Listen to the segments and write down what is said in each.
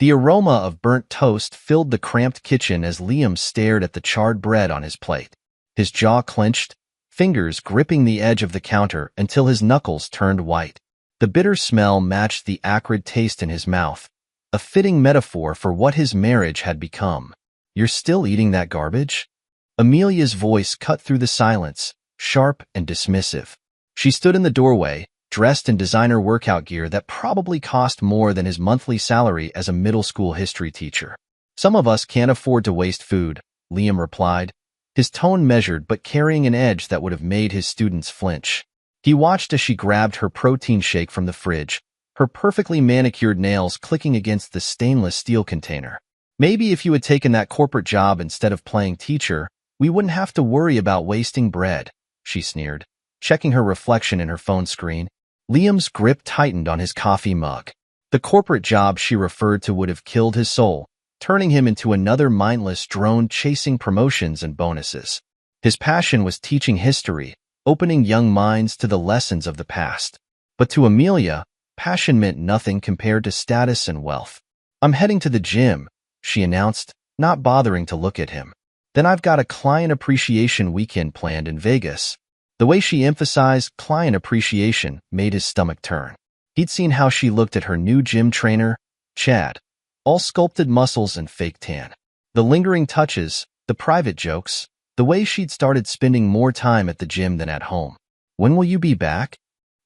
The aroma of burnt toast filled the cramped kitchen as Liam stared at the charred bread on his plate. His jaw clenched, fingers gripping the edge of the counter until his knuckles turned white. The bitter smell matched the acrid taste in his mouth, a fitting metaphor for what his marriage had become. "You're still eating that garbage?" Amelia's voice cut through the silence, sharp and dismissive. She stood in the doorway, dressed in designer workout gear that probably cost more than his monthly salary as a middle school history teacher. "Some of us can't afford to waste food," Liam replied, his tone measured but carrying an edge that would have made his students flinch. He watched as she grabbed her protein shake from the fridge, her perfectly manicured nails clicking against the stainless steel container. "Maybe if you had taken that corporate job instead of playing teacher, we wouldn't have to worry about wasting bread," she sneered, checking her reflection in her phone screen. Liam's grip tightened on his coffee mug. The corporate job she referred to would have killed his soul, turning him into another mindless drone chasing promotions and bonuses. His passion was teaching history, opening young minds to the lessons of the past. But to Amelia, passion meant nothing compared to status and wealth. "I'm heading to the gym," she announced, not bothering to look at him. "Then I've got a client appreciation weekend planned in Vegas." The way she emphasized client appreciation made his stomach turn. He'd seen how she looked at her new gym trainer, Chad, all sculpted muscles and fake tan. The lingering touches, the private jokes, the way she'd started spending more time at the gym than at home. "When will you be back?"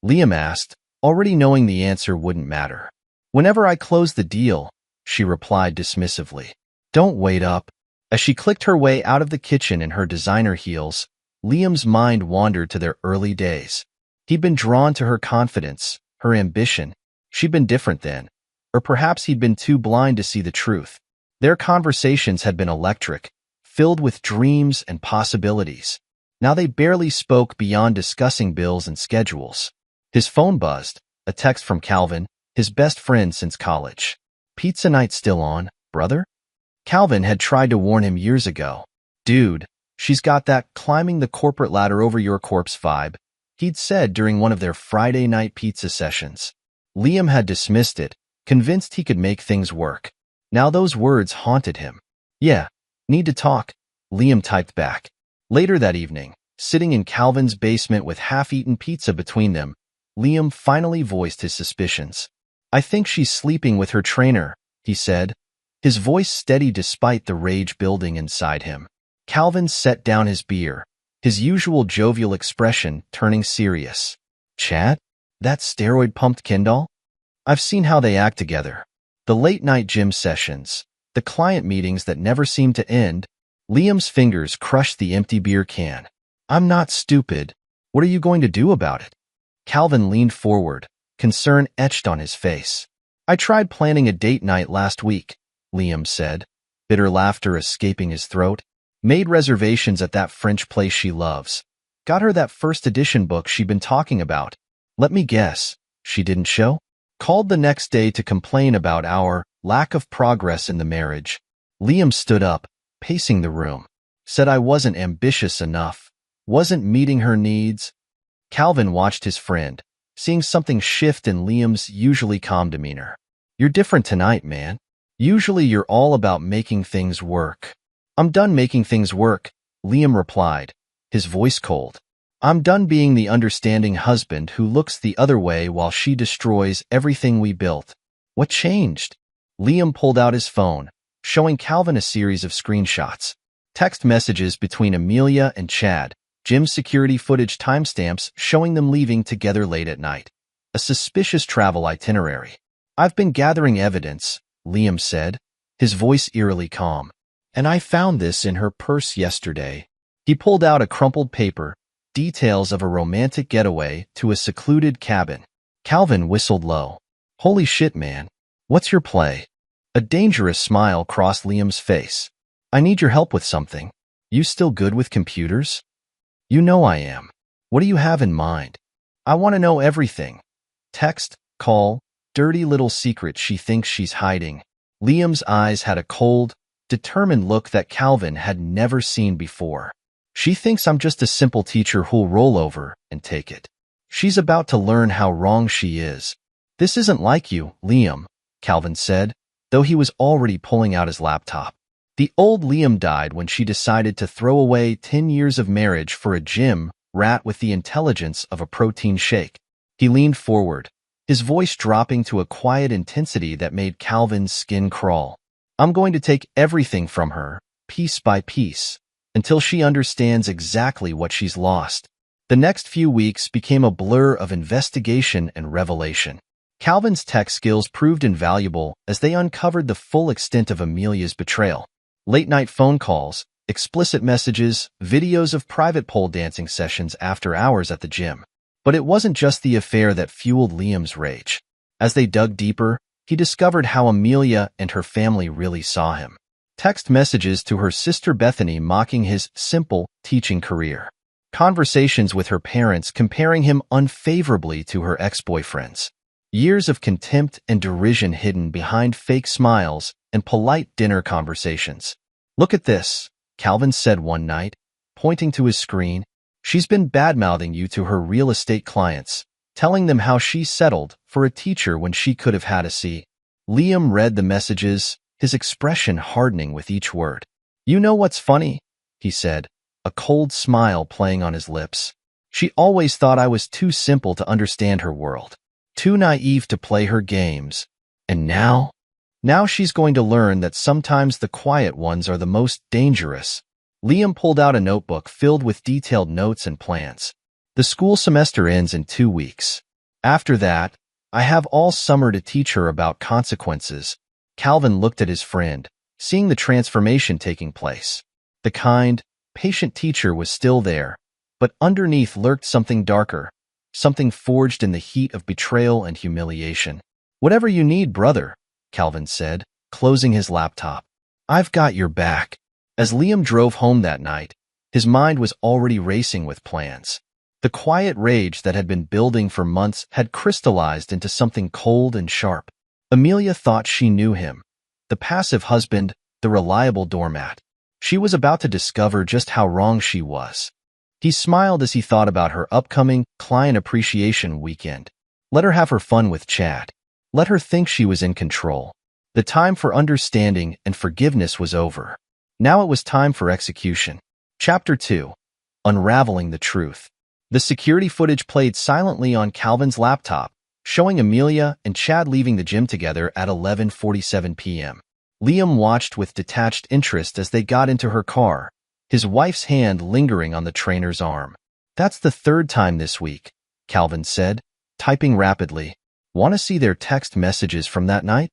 Liam asked, already knowing the answer wouldn't matter. "Whenever I close the deal," she replied dismissively. "Don't wait up." As she clicked her way out of the kitchen in her designer heels, Liam's mind wandered to their early days. He'd been drawn to her confidence, her ambition. She'd been different then. Or perhaps he'd been too blind to see the truth. Their conversations had been electric, filled with dreams and possibilities. Now they barely spoke beyond discussing bills and schedules. His phone buzzed, a text from Calvin, his best friend since college. "Pizza night still on, brother?" Calvin had tried to warn him years ago. "Dude, she's got that climbing the corporate ladder over your corpse vibe," he'd said during one of their Friday night pizza sessions. Liam had dismissed it, convinced he could make things work. Now those words haunted him. "Yeah, need to talk," Liam typed back. Later that evening, sitting in Calvin's basement with half-eaten pizza between them, Liam finally voiced his suspicions. "I think she's sleeping with her trainer," he said, his voice steady despite the rage building inside him. Calvin set down his beer, his usual jovial expression turning serious. "Chad? That steroid-pumped Kindle? I've seen how they act together. The late-night gym sessions, the client meetings that never seem to end." Liam's fingers crushed the empty beer can. "I'm not stupid. What are you going to do about it?" Calvin leaned forward, concern etched on his face. "I tried planning a date night last week," Liam said, bitter laughter escaping his throat. "Made reservations at that French place she loves. Got her that first edition book she'd been talking about. Let me guess, she didn't show? Called the next day to complain about our lack of progress in the marriage." Liam stood up, pacing the room. "Said I wasn't ambitious enough, wasn't meeting her needs." Calvin watched his friend, seeing something shift in Liam's usually calm demeanor. "You're different tonight, man. Usually you're all about making things work." "I'm done making things work," Liam replied, his voice cold. "I'm done being the understanding husband who looks the other way while she destroys everything we built." "What changed?" Liam pulled out his phone, showing Calvin a series of screenshots. Text messages between Amelia and Chad, gym security footage timestamps showing them leaving together late at night. A suspicious travel itinerary. "I've been gathering evidence," Liam said, his voice eerily calm. "And I found this in her purse yesterday." He pulled out a crumpled paper, details of a romantic getaway to a secluded cabin. Calvin whistled low. "Holy shit, man. What's your play?" A dangerous smile crossed Liam's face. "I need your help with something." "You still good with computers?" "You know I am. What do you have in mind?" "I want to know everything. Text, call, dirty little secret she thinks she's hiding." Liam's eyes had a cold, determined look that Calvin had never seen before. "She thinks I'm just a simple teacher who'll roll over and take it. She's about to learn how wrong she is." "This isn't like you, Liam," Calvin said, though he was already pulling out his laptop. The old Liam died when she decided to throw away 10 years of marriage for a gym rat with the intelligence of a protein shake. He leaned forward, his voice dropping to a quiet intensity that made Calvin's skin crawl. I'm going to take everything from her, piece by piece, until she understands exactly what she's lost. The next few weeks became a blur of investigation and revelation. Calvin's tech skills proved invaluable as they uncovered the full extent of Amelia's betrayal. Late-night phone calls, explicit messages, videos of private pole dancing sessions after hours at the gym. But it wasn't just the affair that fueled Liam's rage. As they dug deeper, he discovered how Amelia and her family really saw him. Text messages to her sister Bethany mocking his simple teaching career. Conversations with her parents comparing him unfavorably to her ex-boyfriends. Years of contempt and derision hidden behind fake smiles and polite dinner conversations. Look at this, Calvin said one night, pointing to his screen. She's been bad-mouthing you to her real estate clients, telling them how she settled for a teacher when she could have had a C. Liam read the messages, his expression hardening with each word. You know what's funny? He said, a cold smile playing on his lips. She always thought I was too simple to understand her world, too naive to play her games. And now she's going to learn that sometimes the quiet ones are the most dangerous. Liam pulled out a notebook filled with detailed notes and plans. The school semester ends in 2 weeks. After that, I have all summer to teach her about consequences. Calvin looked at his friend, seeing the transformation taking place. The kind, patient teacher was still there, but underneath lurked something darker, something forged in the heat of betrayal and humiliation. Whatever you need, brother, Calvin said, closing his laptop. I've got your back. As Liam drove home that night, his mind was already racing with plans. The quiet rage that had been building for months had crystallized into something cold and sharp. Amelia thought she knew him, the passive husband, the reliable doormat. She was about to discover just how wrong she was. He smiled as he thought about her upcoming client appreciation weekend. Let her have her fun with Chad. Let her think she was in control. The time for understanding and forgiveness was over. Now it was time for execution. Chapter 2. Unraveling the Truth. The security footage played silently on Calvin's laptop, showing Amelia and Chad leaving the gym together at 11:47 p.m. Liam watched with detached interest as they got into her car, his wife's hand lingering on the trainer's arm. That's the 3rd time this week, Calvin said, typing rapidly. Want to see their text messages from that night?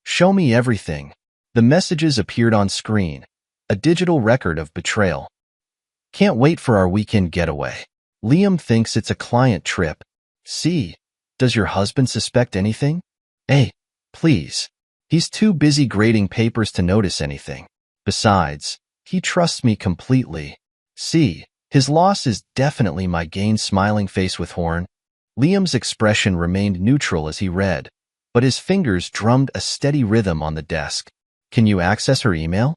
Show me everything. The messages appeared on screen, a digital record of betrayal. Can't wait for our weekend getaway. Liam thinks it's a client trip. See, does your husband suspect anything? Hey, please. He's too busy grading papers to notice anything. Besides, he trusts me completely. See, his loss is definitely my gain. Smiling face with horn. Liam's expression remained neutral as he read, but his fingers drummed a steady rhythm on the desk. Can you access her email?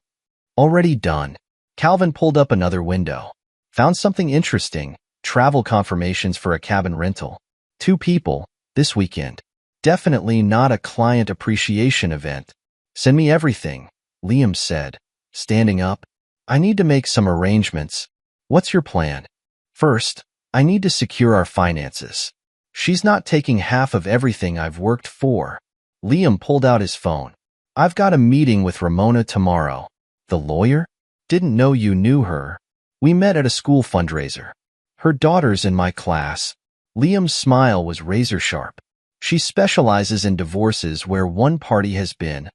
Already done. Calvin pulled up another window. Found something interesting. Travel confirmations for a cabin rental. 2 people, this weekend. Definitely not a client appreciation event. Send me everything, Liam said, standing up. I need to make some arrangements. What's your plan? First, I need to secure our finances. She's not taking half of everything I've worked for. Liam pulled out his phone. I've got a meeting with Ramona tomorrow. The lawyer? Didn't know you knew her. We met at a school fundraiser. Her daughter's in my class. Liam's smile was razor sharp. She specializes in divorces where one party has been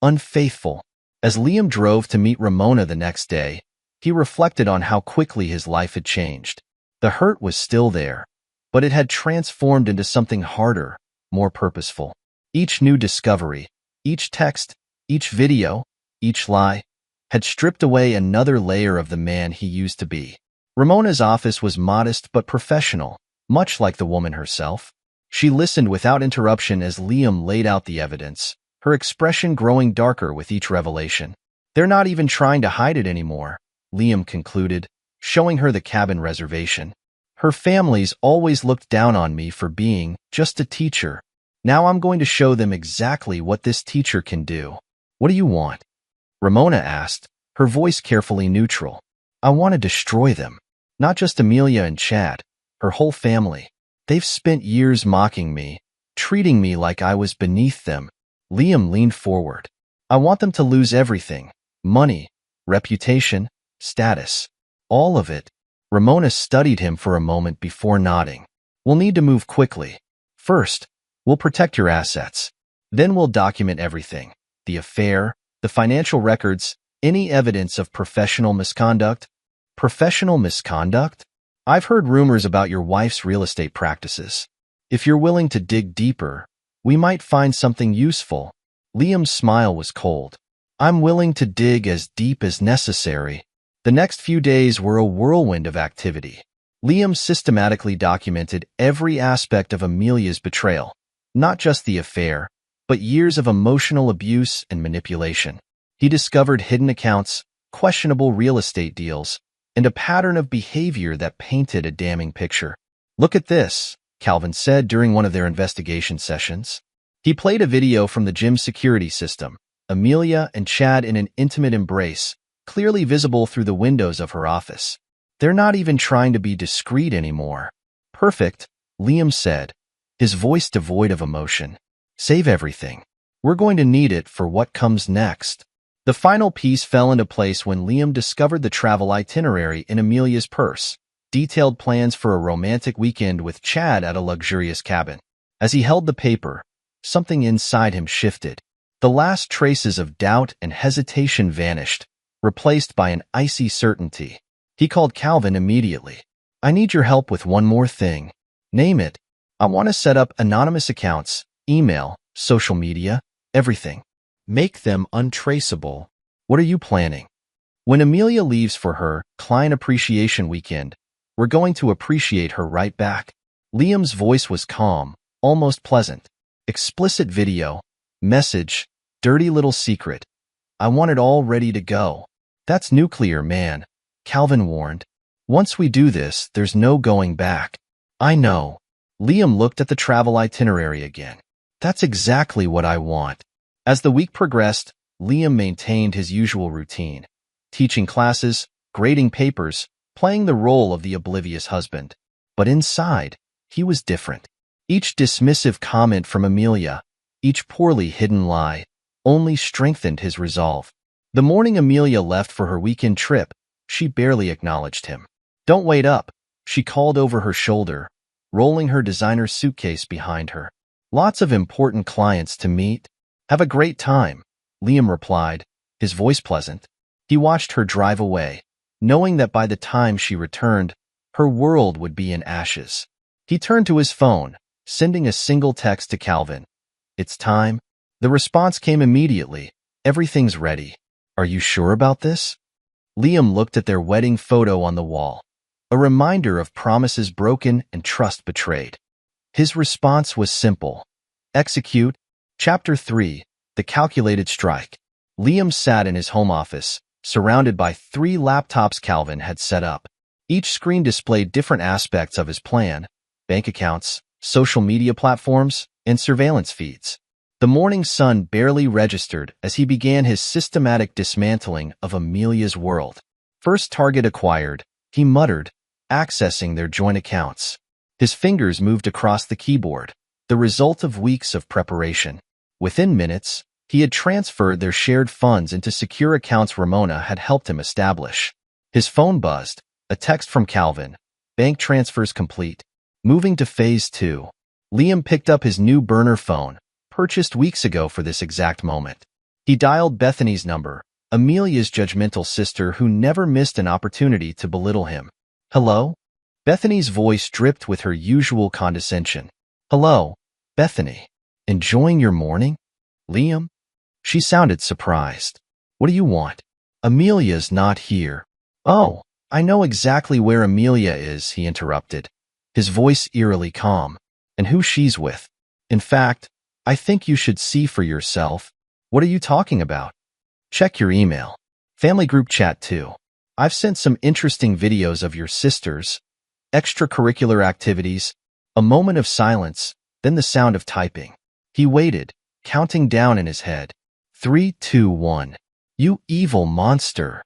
unfaithful. As Liam drove to meet Ramona the next day, he reflected on how quickly his life had changed. The hurt was still there, but it had transformed into something harder, more purposeful. Each new discovery, each text, each video, each lie, had stripped away another layer of the man he used to be. Ramona's office was modest but professional, much like the woman herself. She listened without interruption as Liam laid out the evidence, her expression growing darker with each revelation. They're not even trying to hide it anymore, Liam concluded, showing her the cabin reservation. Her family's always looked down on me for being just a teacher. Now I'm going to show them exactly what this teacher can do. What do you want? Ramona asked, her voice carefully neutral. I want to destroy them. Not just Amelia and Chad, her whole family. They've spent years mocking me, treating me like I was beneath them. Liam leaned forward. I want them to lose everything. Money, reputation, status. All of it. Ramona studied him for a moment before nodding. We'll need to move quickly. First, we'll protect your assets. Then we'll document everything. The affair, the financial records, any evidence of professional misconduct. Professional misconduct? I've heard rumors about your wife's real estate practices. If you're willing to dig deeper, we might find something useful. Liam's smile was cold. I'm willing to dig as deep as necessary. The next few days were a whirlwind of activity. Liam systematically documented every aspect of Amelia's betrayal, not just the affair, but years of emotional abuse and manipulation. He discovered hidden accounts, questionable real estate deals, and a pattern of behavior that painted a damning picture. Look at this, Calvin said during one of their investigation sessions. He played a video from the gym security system, Amelia and Chad in an intimate embrace, clearly visible through the windows of her office. They're not even trying to be discreet anymore. Perfect, Liam said, his voice devoid of emotion. Save everything. We're going to need it for what comes next. The final piece fell into place when Liam discovered the travel itinerary in Amelia's purse, detailed plans for a romantic weekend with Chad at a luxurious cabin. As he held the paper, something inside him shifted. The last traces of doubt and hesitation vanished, replaced by an icy certainty. He called Calvin immediately. I need your help with one more thing. Name it. I want to set up anonymous accounts, email, social media, everything. Make them untraceable. What are you planning? When Amelia leaves for her client appreciation weekend, we're going to appreciate her right back. Liam's voice was calm, almost pleasant. Explicit video, message, dirty little secret. I want it all ready to go. That's nuclear, man, Calvin warned. Once we do this, there's no going back. I know. Liam looked at the travel itinerary again. That's exactly what I want. As the week progressed, Liam maintained his usual routine, teaching classes, grading papers, playing the role of the oblivious husband. But inside, he was different. Each dismissive comment from Amelia, each poorly hidden lie, only strengthened his resolve. The morning Amelia left for her weekend trip, she barely acknowledged him. Don't wait up, she called over her shoulder, rolling her designer suitcase behind her. Lots of important clients to meet. Have a great time, Liam replied, his voice pleasant. He watched her drive away, knowing that by the time she returned, her world would be in ashes. He turned to his phone, sending a single text to Calvin. It's time. The response came immediately. Everything's ready. Are you sure about this? Liam looked at their wedding photo on the wall, a reminder of promises broken and trust betrayed. His response was simple. Execute. Chapter 3, The Calculated Strike. Liam sat in his home office, surrounded by 3 laptops Calvin had set up. Each screen displayed different aspects of his plan: bank accounts, social media platforms, and surveillance feeds. The morning sun barely registered as he began his systematic dismantling of Amelia's world. First target acquired, he muttered, accessing their joint accounts. His fingers moved across the keyboard, the result of weeks of preparation. Within minutes, he had transferred their shared funds into secure accounts Ramona had helped him establish. His phone buzzed, a text from Calvin. Bank transfers complete. Moving to phase 2. Liam picked up his new burner phone, purchased weeks ago for this exact moment. He dialed Bethany's number, Amelia's judgmental sister who never missed an opportunity to belittle him. Hello? Bethany's voice dripped with her usual condescension. Hello, Bethany. Enjoying your morning? Liam? She sounded surprised. What do you want? Amelia's not here. Oh, I know exactly where Amelia is, he interrupted, his voice eerily calm. And who she's with. In fact, I think you should see for yourself. What are you talking about? Check your email. Family group chat too. I've sent some interesting videos of your sisters, extracurricular activities, a moment of silence, then the sound of typing. He waited, counting down in his head. 3, 2, 1. You evil monster!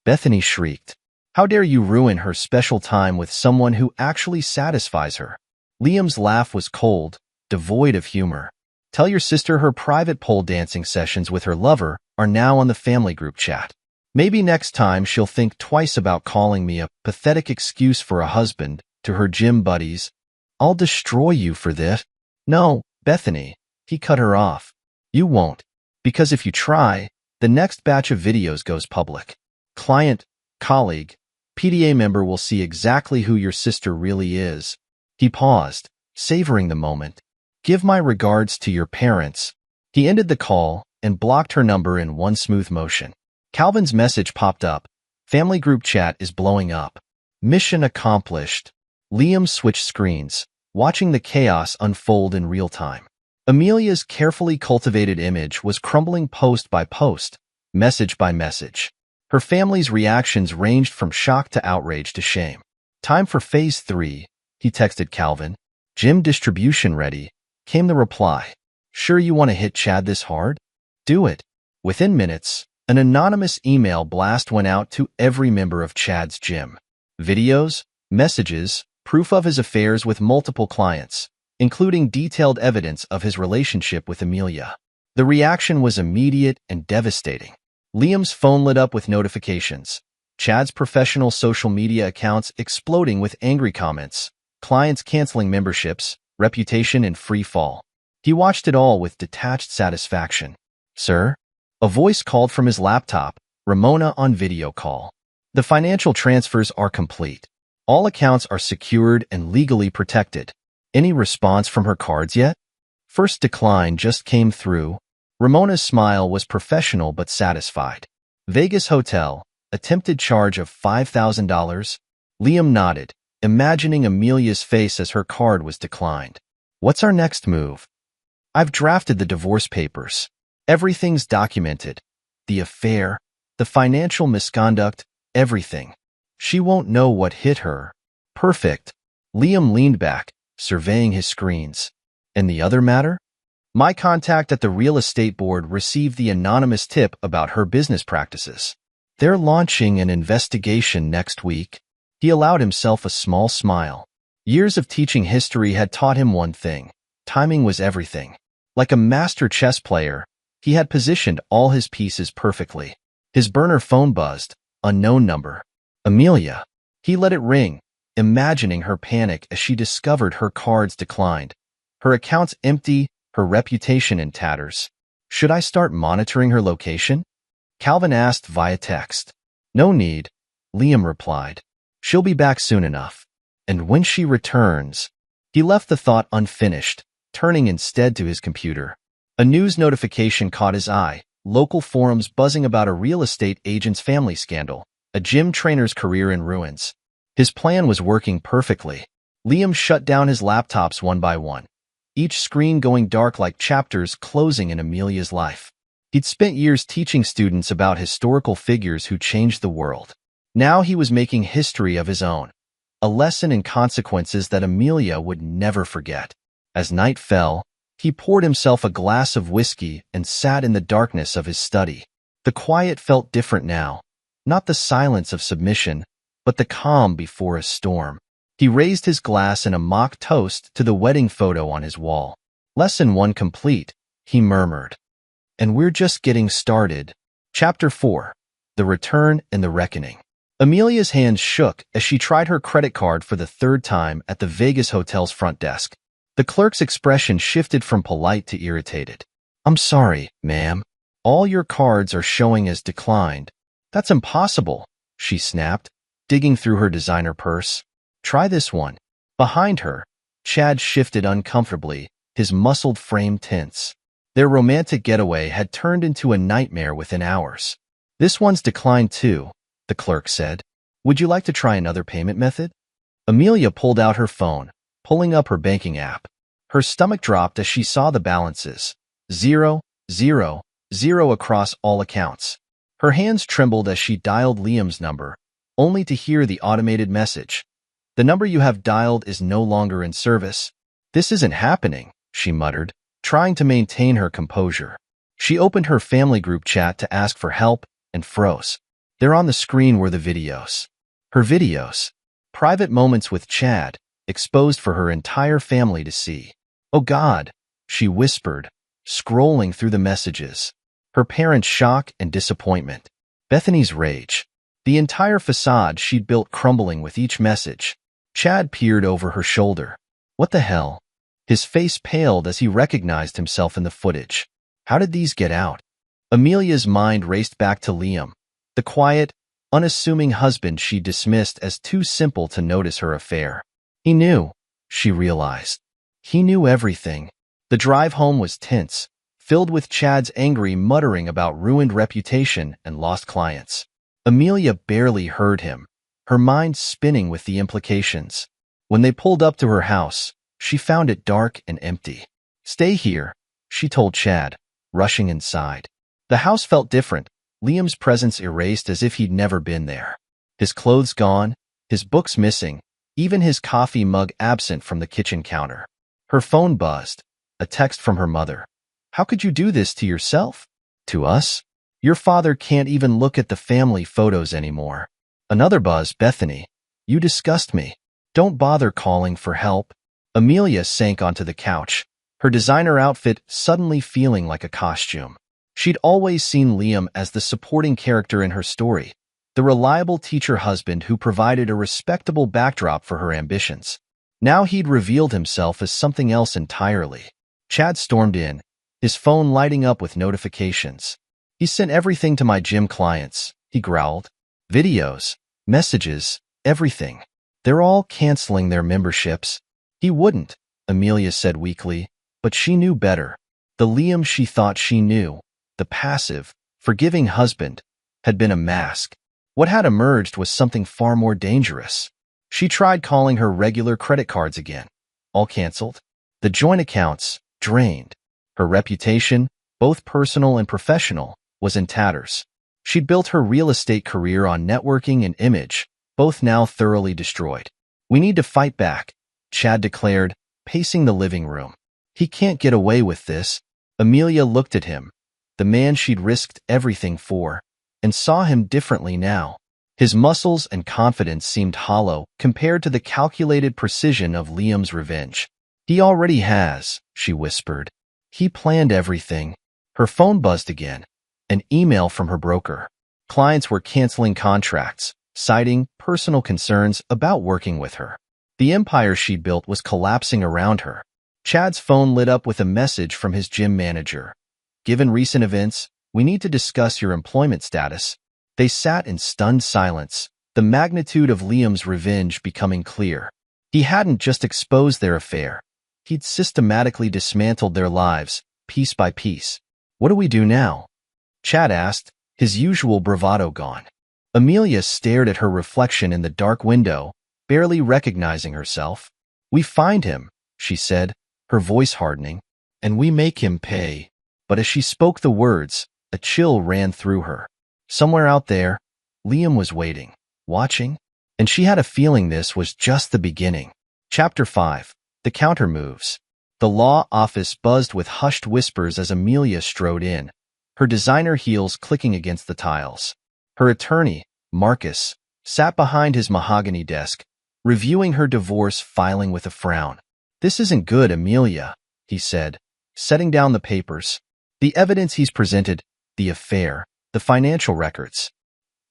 Bethany shrieked. How dare you ruin her special time with someone who actually satisfies her? Liam's laugh was cold, devoid of humor. Tell your sister her private pole dancing sessions with her lover are now on the family group chat. Maybe next time she'll think twice about calling me a pathetic excuse for a husband to her gym buddies. I'll destroy you for this. No, Bethany, he cut her off. You won't, because if you try, the next batch of videos goes public. Client, colleague, PDA member will see exactly who your sister really is. He paused, savoring the moment. Give my regards to your parents. He ended the call and blocked her number in one smooth motion. Calvin's message popped up. Family group chat is blowing up. Mission accomplished. Liam switched screens, watching the chaos unfold in real time. Amelia's carefully cultivated image was crumbling post by post, message by message. Her family's reactions ranged from shock to outrage to shame. Time for phase 3, he texted Calvin. Gym distribution ready, came the reply. Sure you want to hit Chad this hard? Do it. Within minutes, an anonymous email blast went out to every member of Chad's gym. Videos, messages, proof of his affairs with multiple clients, including detailed evidence of his relationship with Amelia. The reaction was immediate and devastating. Liam's phone lit up with notifications. Chad's professional social media accounts exploding with angry comments. Clients canceling memberships, reputation in free fall. He watched it all with detached satisfaction. Sir? A voice called from his laptop, Ramona on video call. The financial transfers are complete. All accounts are secured and legally protected. Any response from her cards yet? First decline just came through. Ramona's smile was professional but satisfied. Vegas hotel, attempted charge of $5,000. Liam nodded, imagining Amelia's face as her card was declined. What's our next move? I've drafted the divorce papers. Everything's documented. The affair, the financial misconduct, everything. She won't know what hit her. Perfect. Liam leaned back, surveying his screens. And the other matter? My contact at the real estate board received the anonymous tip about her business practices. They're launching an investigation next week. He allowed himself a small smile. Years of teaching history had taught him one thing. Timing was everything. Like a master chess player, he had positioned all his pieces perfectly. His burner phone buzzed. Unknown number. Amelia. He let it ring, imagining her panic as she discovered her cards declined. Her accounts empty, her reputation in tatters. Should I start monitoring her location? Calvin asked via text. No need, Liam replied. She'll be back soon enough. And when she returns, he left the thought unfinished, turning instead to his computer. A news notification caught his eye, local forums buzzing about a real estate agent's family scandal, a gym trainer's career in ruins. His plan was working perfectly. Liam shut down his laptops one by one, each screen going dark like chapters closing in Amelia's life. He'd spent years teaching students about historical figures who changed the world. Now he was making history of his own, a lesson in consequences that Amelia would never forget. As night fell, he poured himself a glass of whiskey and sat in the darkness of his study. The quiet felt different now, not the silence of submission, but the calm before a storm. He raised his glass in a mock toast to the wedding photo on his wall. Lesson 1 complete, he murmured. And we're just getting started. Chapter 4. The Return and the Reckoning. Amelia's hands shook as she tried her credit card for the third time at the Vegas hotel's front desk. The clerk's expression shifted from polite to irritated. I'm sorry, ma'am. All your cards are showing as declined. That's impossible, she snapped, digging through her designer purse. Try this one. Behind her, Chad shifted uncomfortably, his muscled frame tense. Their romantic getaway had turned into a nightmare within hours. This one's declined too, the clerk said. Would you like to try another payment method? Amelia pulled out her phone, pulling up her banking app. Her stomach dropped as she saw the balances. 0, 0, 0 across all accounts. Her hands trembled as she dialed Liam's number, only to hear the automated message. The number you have dialed is no longer in service. This isn't happening, she muttered. trying to maintain her composure. She opened her family group chat to ask for help and froze. There on the screen were the videos. Her videos. Private moments with Chad, exposed for her entire family to see. "Oh God," she whispered, scrolling through the messages. Her parents' shock and disappointment. Bethany's rage. The entire facade she'd built crumbling with each message. Chad peered over her shoulder. What the hell? His face paled as he recognized himself in the footage. How did these get out? Amelia's mind raced back to Liam, the quiet, unassuming husband she dismissed as too simple to notice her affair. He knew, she realized. He knew everything. The drive home was tense, filled with Chad's angry muttering about ruined reputation and lost clients. Amelia barely heard him, her mind spinning with the implications. When they pulled up to her house, she found it dark and empty. "Stay here," she told Chad, rushing inside. The house felt different, Liam's presence erased as if he'd never been there. His clothes gone, his books missing, even his coffee mug absent from the kitchen counter. Her phone buzzed, a text from her mother. "How could you do this to yourself? To us? Your father can't even look at the family photos anymore." Another buzz, "Bethany, you disgust me. Don't bother calling for help." Amelia sank onto the couch, her designer outfit suddenly feeling like a costume. She'd always seen Liam as the supporting character in her story, the reliable teacher husband who provided a respectable backdrop for her ambitions. Now he'd revealed himself as something else entirely. Chad stormed in, his phone lighting up with notifications. "He sent everything to my gym clients," he growled. "Videos, messages, everything. They're all canceling their memberships." "He wouldn't," Amelia said weakly, but she knew better. The Liam she thought she knew, the passive, forgiving husband, had been a mask. What had emerged was something far more dangerous. She tried calling her regular credit cards again. All canceled. The joint accounts, drained. Her reputation, both personal and professional, was in tatters. She'd built her real estate career on networking and image, both now thoroughly destroyed. "We need to fight back," Chad declared, pacing the living room. "He can't get away with this." Amelia looked at him, the man she'd risked everything for, and saw him differently now. His muscles and confidence seemed hollow compared to the calculated precision of Liam's revenge. "He already has," she whispered. "He planned everything." Her phone buzzed again, an email from her broker. Clients were canceling contracts, citing personal concerns about working with her. The empire she'd built was collapsing around her. Chad's phone lit up with a message from his gym manager. "Given recent events, we need to discuss your employment status." They sat in stunned silence, the magnitude of Liam's revenge becoming clear. He hadn't just exposed their affair. He'd systematically dismantled their lives, piece by piece. "What do we do now?" Chad asked, his usual bravado gone. Amelia stared at her reflection in the dark window, barely recognizing herself. "We find him," she said, her voice hardening, "and we make him pay." But as she spoke the words, a chill ran through her. Somewhere out there, Liam was waiting, watching, and she had a feeling this was just the beginning. Chapter 5. The Counter Moves. The law office buzzed with hushed whispers as Amelia strode in, her designer heels clicking against the tiles. Her attorney, Marcus, sat behind his mahogany desk, reviewing her divorce filing with a frown. "This isn't good, Amelia," he said, setting down the papers. "The evidence he's presented, the affair, the financial records.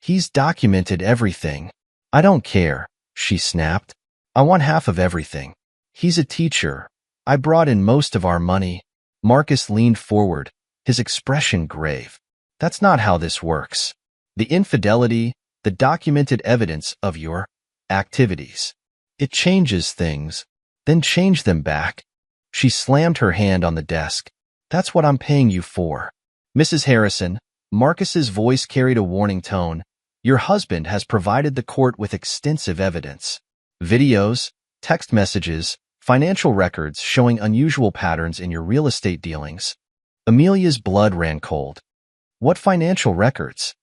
He's documented everything." "I don't care," she snapped. "I want half of everything. He's a teacher. I brought in most of our money." Marcus leaned forward, his expression grave. "That's not how this works. The infidelity, the documented evidence of your activities. It changes things, then change them back." She slammed her hand on the desk. "That's what I'm paying you for." "Mrs. Harrison," Marcus's voice carried a warning tone, "your husband has provided the court with extensive evidence. Videos, text messages, financial records showing unusual patterns in your real estate dealings." Amelia's blood ran cold. "What financial records?"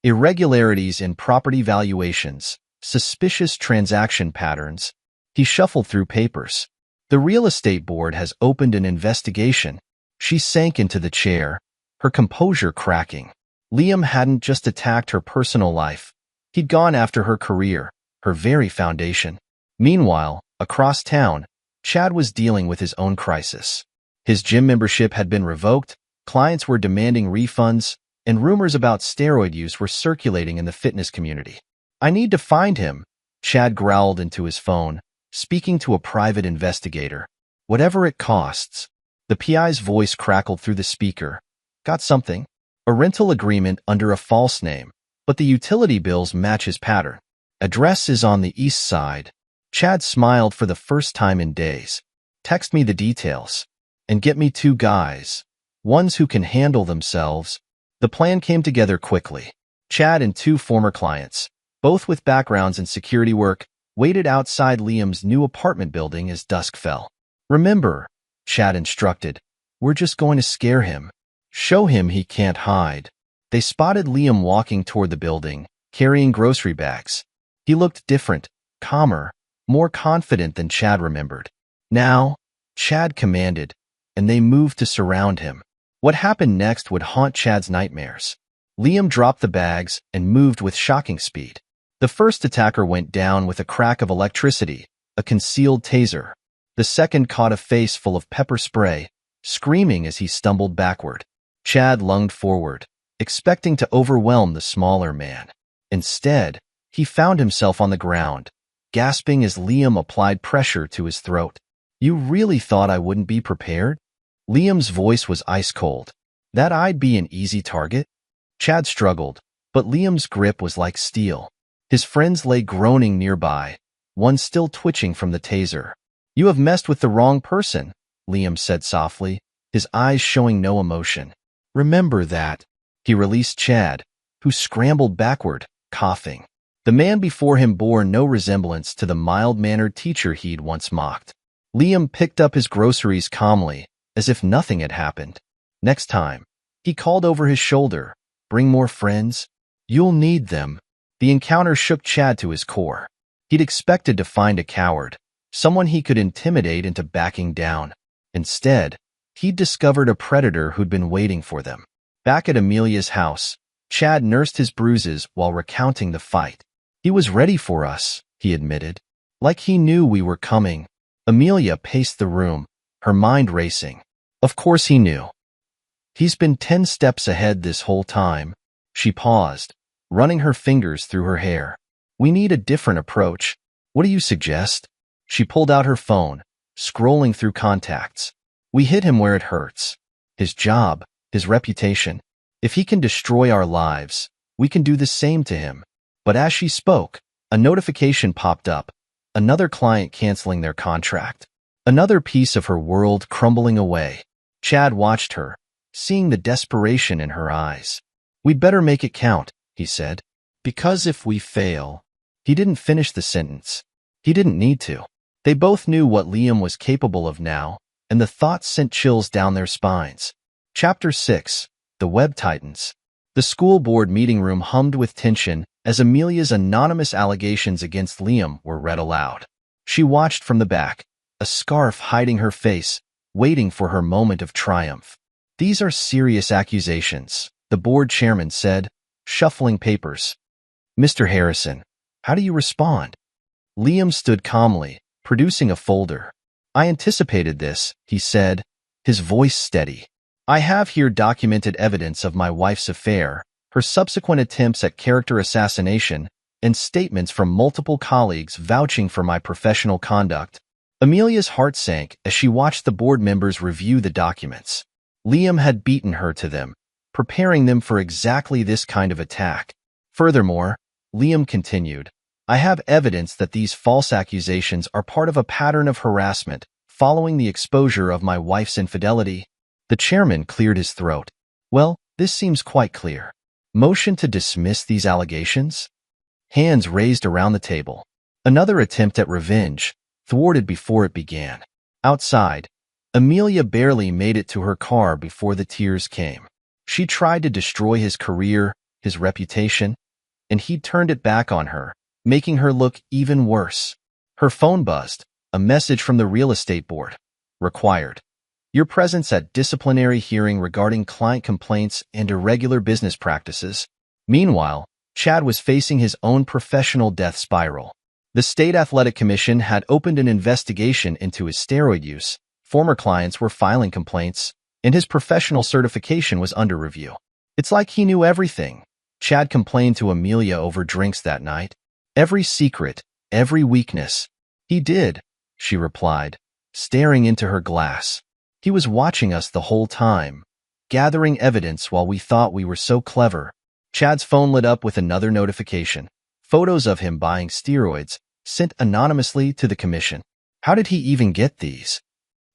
"Irregularities in property valuations, suspicious transaction patterns." He shuffled through papers. "The real estate board has opened an investigation," She sank into the chair, her composure cracking. Liam hadn't just attacked her personal life. He'd gone after her career, her very foundation. Meanwhile, across town, Chad was dealing with his own crisis. His gym membership had been revoked, clients were demanding refunds, and rumors about steroid use were circulating in the fitness community. "I need to find him," Chad growled into his phone, speaking to a private investigator. "Whatever it costs." The PI's voice crackled through the speaker. "Got something? A rental agreement under a false name, but the utility bills match his pattern. Address is on the east side." Chad smiled for the first time in days. "Text me the details. And get me 2 guys. Ones who can handle themselves." The plan came together quickly. Chad and 2 former clients, both with backgrounds in security work, waited outside Liam's new apartment building as dusk fell. "Remember," Chad instructed, "we're just going to scare him. Show him he can't hide." They spotted Liam walking toward the building, carrying grocery bags. He looked different, calmer, more confident than Chad remembered. "Now," Chad commanded, and they moved to surround him. What happened next would haunt Chad's nightmares. Liam dropped the bags and moved with shocking speed. The first attacker went down with a crack of electricity, a concealed taser. The second caught a face full of pepper spray, screaming as he stumbled backward. Chad lunged forward, expecting to overwhelm the smaller man. Instead, he found himself on the ground, gasping as Liam applied pressure to his throat. "You really thought I wouldn't be prepared?" Liam's voice was ice cold. "That I'd be an easy target?" Chad struggled, but Liam's grip was like steel. His friends lay groaning nearby, one still twitching from the taser. "You have messed with the wrong person," Liam said softly, his eyes showing no emotion. "Remember that." He released Chad, who scrambled backward, coughing. The man before him bore no resemblance to the mild-mannered teacher he'd once mocked. Liam picked up his groceries calmly, as if nothing had happened. "Next time," he called over his shoulder, "bring more friends. You'll need them." The encounter shook Chad to his core. He'd expected to find a coward, someone he could intimidate into backing down. Instead, he'd discovered a predator who'd been waiting for them. Back at Amelia's house, Chad nursed his bruises while recounting the fight. "He was ready for us," he admitted. "Like he knew we were coming." Amelia paced the room, her mind racing. "Of course he knew. He's been 10 steps ahead this whole time." She paused, running her fingers through her hair. "We need a different approach. What do you suggest?" She pulled out her phone, scrolling through contacts. "We hit him where it hurts. His job, his reputation. If he can destroy our lives, we can do the same to him." But as she spoke, a notification popped up, another client canceling their contract. Another piece of her world crumbling away. Chad watched her, seeing the desperation in her eyes. "We'd better make it count," he said. "Because if we fail—" He didn't finish the sentence. He didn't need to. They both knew what Liam was capable of now, and the thought sent chills down their spines. Chapter 6. The Web Titans. The school board meeting room hummed with tension as Amelia's anonymous allegations against Liam were read aloud. She watched from the back, a scarf hiding her face, waiting for her moment of triumph. "These are serious accusations," the board chairman said, shuffling papers. "Mr. Harrison, how do you respond?" Liam stood calmly, producing a folder. "I anticipated this," he said, his voice steady. "I have here documented evidence of my wife's affair, her subsequent attempts at character assassination, and statements from multiple colleagues vouching for my professional conduct." Amelia's heart sank as she watched the board members review the documents. Liam had beaten her to them, preparing them for exactly this kind of attack. Furthermore, Liam continued, "I have evidence that these false accusations are part of a pattern of harassment following the exposure of my wife's infidelity." The chairman cleared his throat. "Well, this seems quite clear. Motion to dismiss these allegations?" Hands raised around the table. Another attempt at revenge, thwarted before it began. Outside, Amelia barely made it to her car before the tears came. She tried to destroy his career, his reputation, and he turned it back on her, making her look even worse. Her phone buzzed, a message from the real estate board. "Required. Your presence at disciplinary hearing regarding client complaints and irregular business practices. Meanwhile, Chad was facing his own professional death spiral. The State Athletic Commission had opened an investigation into his steroid use, former clients were filing complaints, and his professional certification was under review. It's like he knew everything. Chad complained to Amelia over drinks that night. Every secret, every weakness. He did, she replied, staring into her glass. He was watching us the whole time, gathering evidence while we thought we were so clever. Chad's phone lit up with another notification. Photos of him buying steroids, sent anonymously to the commission. How did he even get these?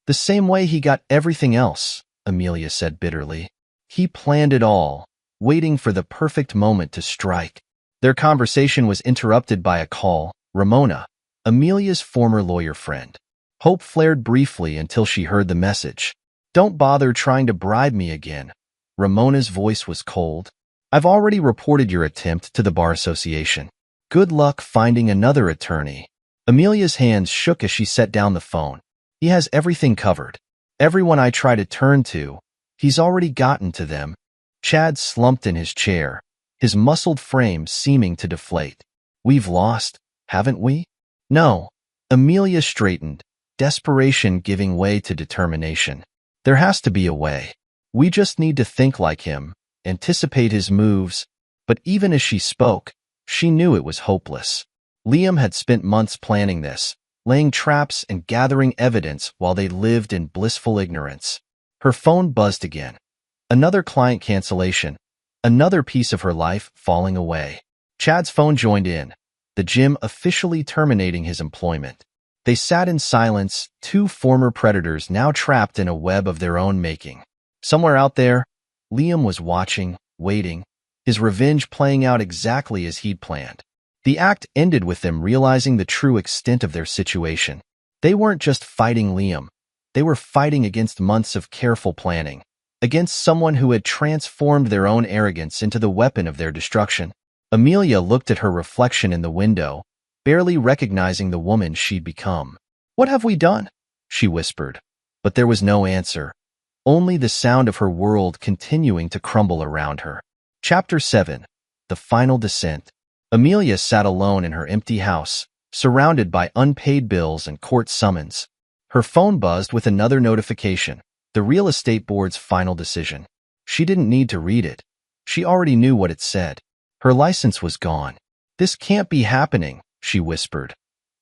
The same way he got everything else, Amelia said bitterly. He planned it all, waiting for the perfect moment to strike. Their conversation was interrupted by a call. Ramona, Amelia's former lawyer friend. Hope flared briefly until she heard the message. Don't bother trying to bribe me again. Ramona's voice was cold. I've already reported your attempt to the Bar Association. Good luck finding another attorney. Amelia's hands shook as she set down the phone. He has everything covered. Everyone I try to turn to, he's already gotten to them. Chad slumped in his chair, his muscled frame seeming to deflate. We've lost, haven't we? No. Amelia straightened, desperation giving way to determination. There has to be a way. We just need to think like him, anticipate his moves. But even as she spoke, she knew it was hopeless. Liam had spent months planning this, laying traps and gathering evidence while they lived in blissful ignorance. Her phone buzzed again. Another client cancellation. Another piece of her life falling away. Chad's phone joined in, the gym officially terminating his employment. They sat in silence, two former predators now trapped in a web of their own making. Somewhere out there, Liam was watching, waiting, his revenge playing out exactly as he'd planned. The act ended with them realizing the true extent of their situation. They weren't just fighting Liam. They were fighting against months of careful planning, against someone who had transformed their own arrogance into the weapon of their destruction. Amelia looked at her reflection in the window, barely recognizing the woman she'd become. What have we done? She whispered. But there was no answer, only the sound of her world continuing to crumble around her. Chapter 7. The Final Descent. Amelia sat alone in her empty house, surrounded by unpaid bills and court summons. Her phone buzzed with another notification, the real estate board's final decision. She didn't need to read it. She already knew what it said. Her license was gone. This can't be happening, she whispered,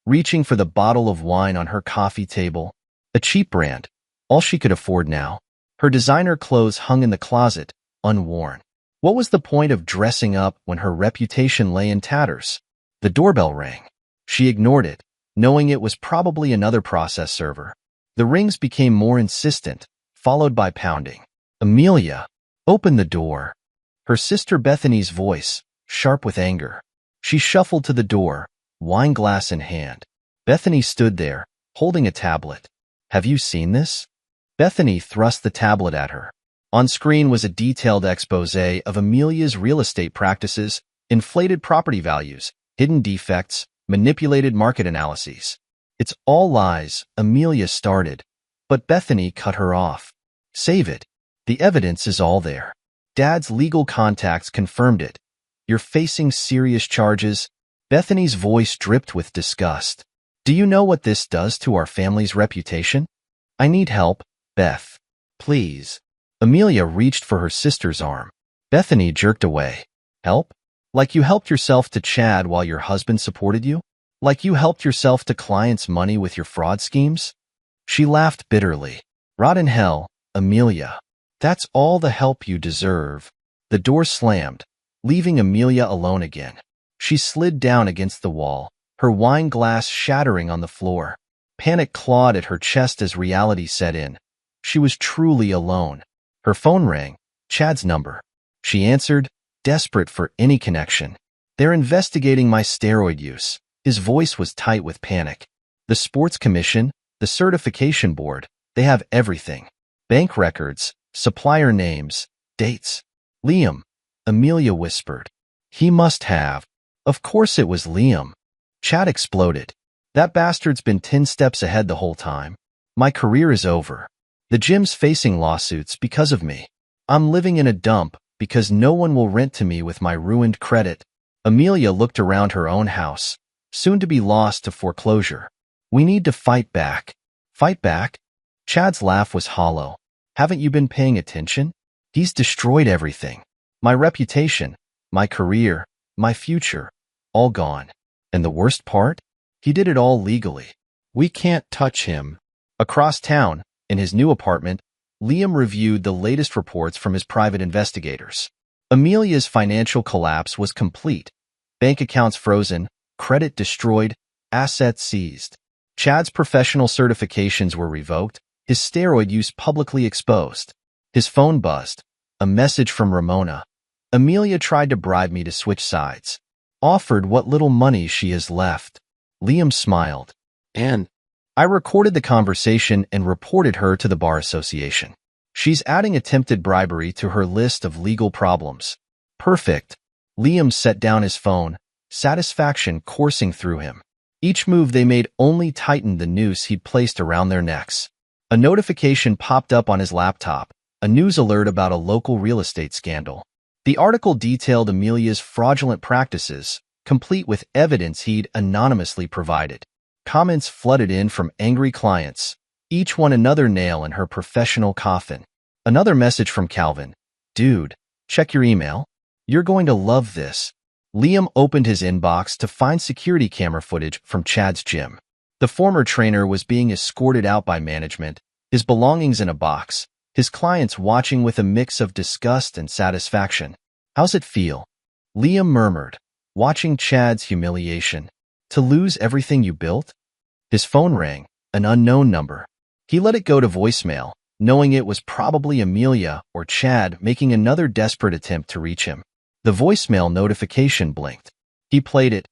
reaching for the bottle of wine on her coffee table. A cheap brand, all she could afford now. Her designer clothes hung in the closet, unworn. What was the point of dressing up when her reputation lay in tatters? The doorbell rang. She ignored it, knowing it was probably another process server. The rings became more insistent, followed by pounding. Amelia, open the door. Her sister Bethany's voice, sharp with anger. She shuffled to the door, wine glass in hand. Bethany stood there, holding a tablet. Have you seen this? Bethany thrust the tablet at her. On screen was a detailed expose of Amelia's real estate practices, inflated property values, hidden defects, manipulated market analyses. It's all lies, Amelia started, but Bethany cut her off. Save it. The evidence is all there. Dad's legal contacts confirmed it. You're facing serious charges. Bethany's voice dripped with disgust. Do you know what this does to our family's reputation? I need help, Beth. Please. Amelia reached for her sister's arm. Bethany jerked away. Help? Like you helped yourself to Chad while your husband supported you? Like you helped yourself to clients' money with your fraud schemes? She laughed bitterly. Rot in hell, Amelia. That's all the help you deserve. The door slammed, leaving Amelia alone again. She slid down against the wall, her wine glass shattering on the floor. Panic clawed at her chest as reality set in. She was truly alone. Her phone rang, Chad's number. She answered, desperate for any connection. They're investigating my steroid use. His voice was tight with panic. The sports commission, the certification board, they have everything. Bank records, supplier names, dates. Liam, Amelia whispered. He must have. Of course it was Liam. Chad exploded. That bastard's been 10 steps ahead the whole time. My career is over. The gym's facing lawsuits because of me. I'm living in a dump because no one will rent to me with my ruined credit. Amelia looked around her own house, soon to be lost to foreclosure. We need to fight back. Fight back? Chad's laugh was hollow. Haven't you been paying attention? He's destroyed everything. My reputation, my career, my future, all gone. And the worst part? He did it all legally. We can't touch him. Across town, in his new apartment, Liam reviewed the latest reports from his private investigators. Amelia's financial collapse was complete. Bank accounts frozen, credit destroyed, assets seized. Chad's professional certifications were revoked, his steroid use publicly exposed. His phone buzzed. A message from Ramona. Amelia tried to bribe me to switch sides. Offered what little money she has left. Liam smiled. And I recorded the conversation and reported her to the Bar Association. She's adding attempted bribery to her list of legal problems. Perfect. Liam set down his phone, satisfaction coursing through him. Each move they made only tightened the noose he'd placed around their necks. A notification popped up on his laptop, a news alert about a local real estate scandal. The article detailed Amelia's fraudulent practices, complete with evidence he'd anonymously provided. Comments flooded in from angry clients, each one another nail in her professional coffin. Another message from Calvin. Dude, check your email. You're going to love this. Liam opened his inbox to find security camera footage from Chad's gym. The former trainer was being escorted out by management, his belongings in a box, his clients watching with a mix of disgust and satisfaction. How's it feel? Liam murmured, watching Chad's humiliation. To lose everything you built? His phone rang, an unknown number. He let it go to voicemail, knowing it was probably Amelia or Chad making another desperate attempt to reach him. The voicemail notification blinked. He played it,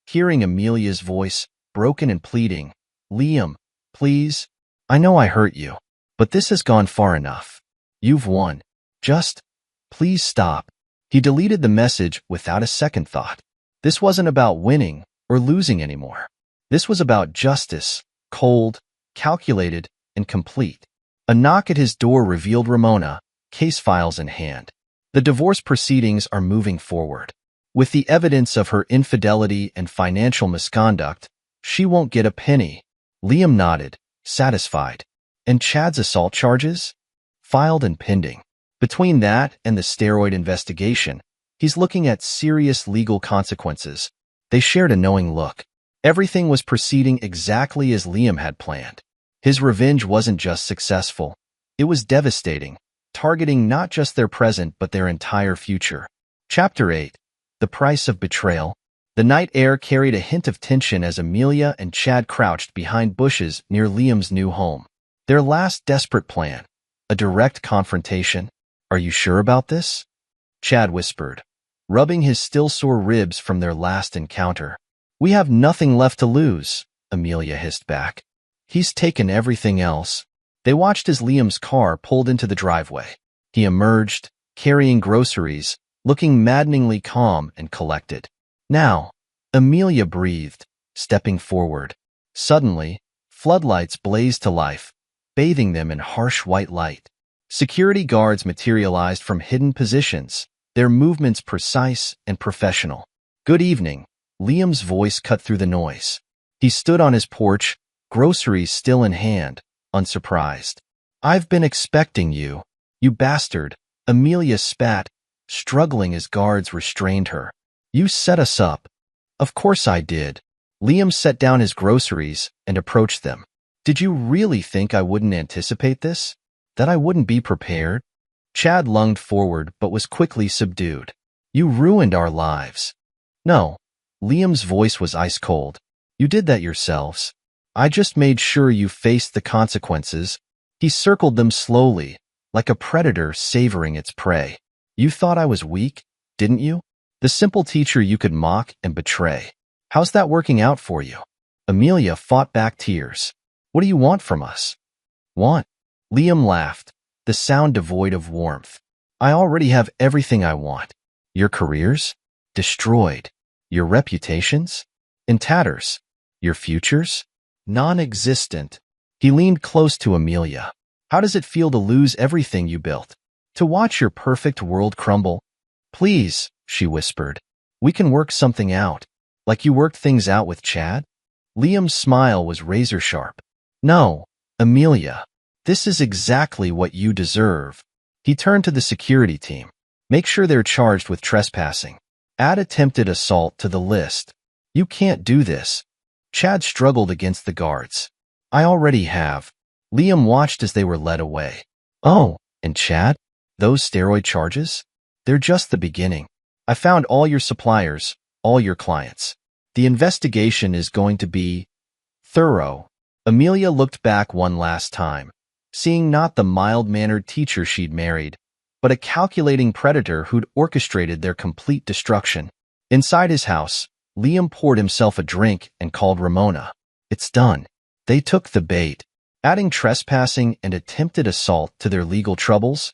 hearing Amelia's voice, broken and pleading. Liam, please. I know I hurt you, but this has gone far enough. You've won. Just, please stop. He deleted the message without a second thought. This wasn't about winning or losing anymore. This was about justice, cold, calculated, and complete. A knock at his door revealed Ramona, case files in hand. The divorce proceedings are moving forward. With the evidence of her infidelity and financial misconduct, she won't get a penny. Liam nodded, satisfied. And Chad's assault charges? Filed and pending. Between that and the steroid investigation, he's looking at serious legal consequences. They shared a knowing look. Everything was proceeding exactly as Liam had planned. His revenge wasn't just successful. It was devastating, targeting not just their present but their entire future. Chapter 8. The Price of Betrayal. The night air carried a hint of tension as Amelia and Chad crouched behind bushes near Liam's new home. Their last desperate plan. A direct confrontation. Are you sure about this? Chad whispered, rubbing his still sore ribs from their last encounter. We have nothing left to lose, Amelia hissed back. He's taken everything else. They watched as Liam's car pulled into the driveway. He emerged, carrying groceries, looking maddeningly calm and collected. Now, Amelia breathed, stepping forward. Suddenly, floodlights blazed to life, bathing them in harsh white light. Security guards materialized from hidden positions, their movements precise and professional. Good evening. Liam's voice cut through the noise. He stood on his porch, groceries still in hand, unsurprised. I've been expecting you. You bastard, Amelia spat, struggling as guards restrained her. You set us up. Of course I did. Liam set down his groceries and approached them. Did you really think I wouldn't anticipate this? That I wouldn't be prepared? Chad lunged forward but was quickly subdued. You ruined our lives. No. Liam's voice was ice cold. You did that yourselves. I just made sure you faced the consequences. He circled them slowly, like a predator savoring its prey. You thought I was weak, didn't you? The simple teacher you could mock and betray. How's that working out for you? Amelia fought back tears. What do you want from us? Want? Liam laughed, the sound devoid of warmth. I already have everything I want. Your careers? Destroyed. Your reputations? In tatters. Your futures? Non-existent. He leaned close to Amelia. How does it feel to lose everything you built? To watch your perfect world crumble? Please, she whispered. We can work something out. Like you worked things out with Chad? Liam's smile was razor sharp. No, Amelia. This is exactly what you deserve. He turned to the security team. Make sure they're charged with trespassing. Add attempted assault to the list. You can't do this. Chad struggled against the guards. I already have. Liam watched as they were led away. Oh, and Chad? Those steroid charges? They're just the beginning. I found all your suppliers, all your clients. The investigation is going to be thorough. Amelia looked back one last time, seeing not the mild-mannered teacher she'd married, but a calculating predator who'd orchestrated their complete destruction. Inside his house, Liam poured himself a drink and called Ramona. It's done. They took the bait. Adding trespassing and attempted assault to their legal troubles,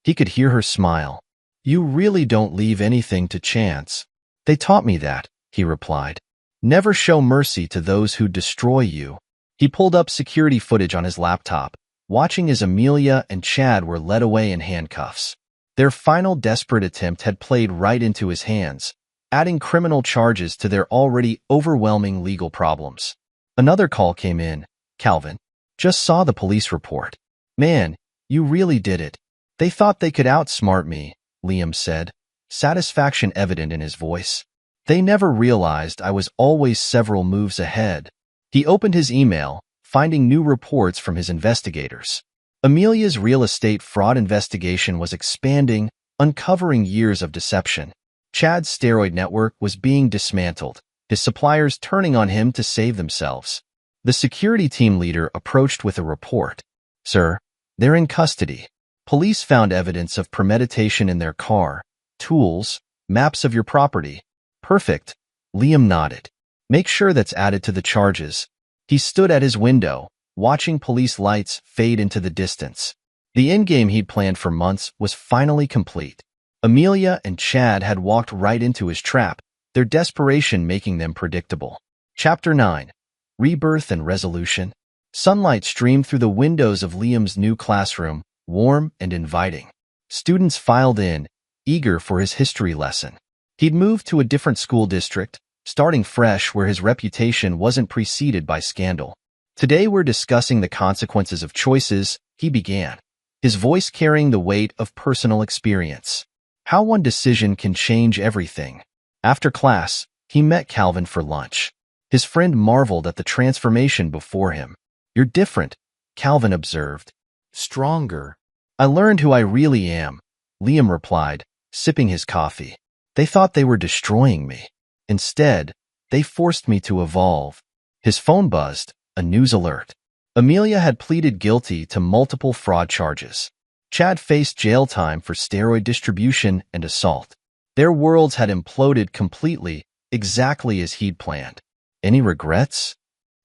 he could hear her smile. You really don't leave anything to chance. They taught me that, he replied. Never show mercy to those who destroy you. He pulled up security footage on his laptop, watching as Amelia and Chad were led away in handcuffs. Their final desperate attempt had played right into his hands, adding criminal charges to their already overwhelming legal problems. Another call came in. Calvin. Just saw the police report. Man, you really did it. They thought they could outsmart me, Liam said, satisfaction evident in his voice. They never realized I was always several moves ahead. He opened his email, finding new reports from his investigators. Amelia's real estate fraud investigation was expanding, uncovering years of deception. Chad's steroid network was being dismantled, his suppliers turning on him to save themselves. The security team leader approached with a report. Sir, they're in custody. Police found evidence of premeditation in their car, tools, maps of your property. Perfect. Liam nodded. Make sure that's added to the charges. He stood at his window, watching police lights fade into the distance. The endgame he'd planned for months was finally complete. Amelia and Chad had walked right into his trap, their desperation making them predictable. Chapter 9. Rebirth and Resolution. Sunlight streamed through the windows of Liam's new classroom, warm and inviting. Students filed in, eager for his history lesson. He'd moved to a different school district, starting fresh where his reputation wasn't preceded by scandal. Today we're discussing the consequences of choices, he began, his voice carrying the weight of personal experience. How one decision can change everything. After class, he met Calvin for lunch. His friend marveled at the transformation before him. You're different, Calvin observed. Stronger. I learned who I really am, Liam replied, sipping his coffee. They thought they were destroying me. Instead, they forced me to evolve. His phone buzzed, a news alert. Amelia had pleaded guilty to multiple fraud charges. Chad faced jail time for steroid distribution and assault. Their worlds had imploded completely, exactly as he'd planned. Any regrets?